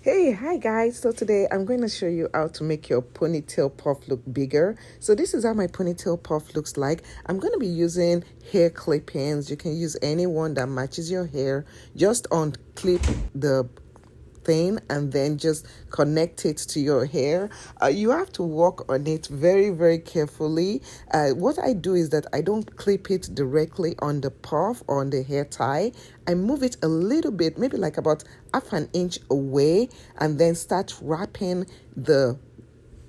Hey, hi guys. So today I'm going to show you how to make your ponytail puff look bigger. So this is how my ponytail puff looks like. I'm going to be using hair clip-ins. You can use any one that matches your hair. Just unclip the thing and then just connect it to your hair. You have to work on it very, very carefully. What I do is that I don't clip it directly on the puff or on the hair tie. I move it a little bit, maybe like about half an inch away, and then start wrapping the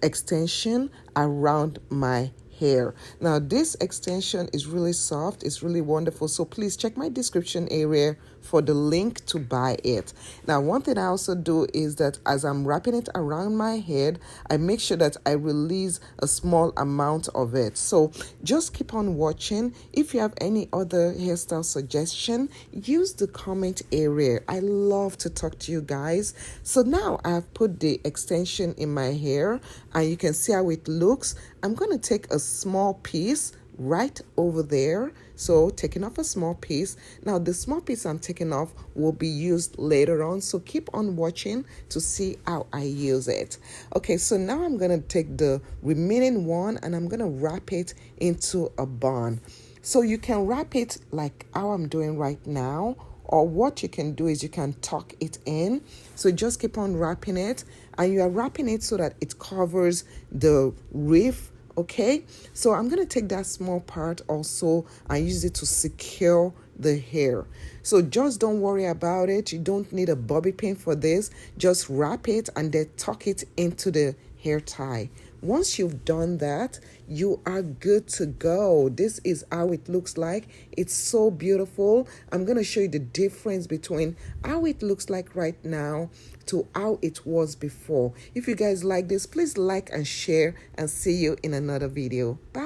extension around my hair. Now this extension is really soft, it's really wonderful, so please check my description area for the link to buy it. Now one thing I also do is that as I'm wrapping it around my head, I make sure that I release a small amount of it. So just keep on watching. If you have any other hairstyle suggestion, use the comment area. I love to talk to you guys. So now I've put the extension in my hair and you can see how it looks. I'm going to take a small piece right over there. So taking off a small piece. Now the small piece I'm taking off will be used later on. So keep on watching to see how I use it. Okay, so now I'm going to take the remaining one and I'm going to wrap it into a bun. So you can wrap it like how I'm doing right now, or what you can do is you can tuck it in. So just keep on wrapping it, and you are wrapping it so that it covers the reef. Okay, so I'm going to take that small part also and use it to secure the hair. So just don't worry about it. You don't need a bobby pin for this. Just wrap it and then tuck it into the hair tie. Once you've done that, you are good to go. This is how it looks like. It's so beautiful. I'm going to show you the difference between how it looks like right now to how it was before. If you guys like this, please like and share, and see you in another video. Bye.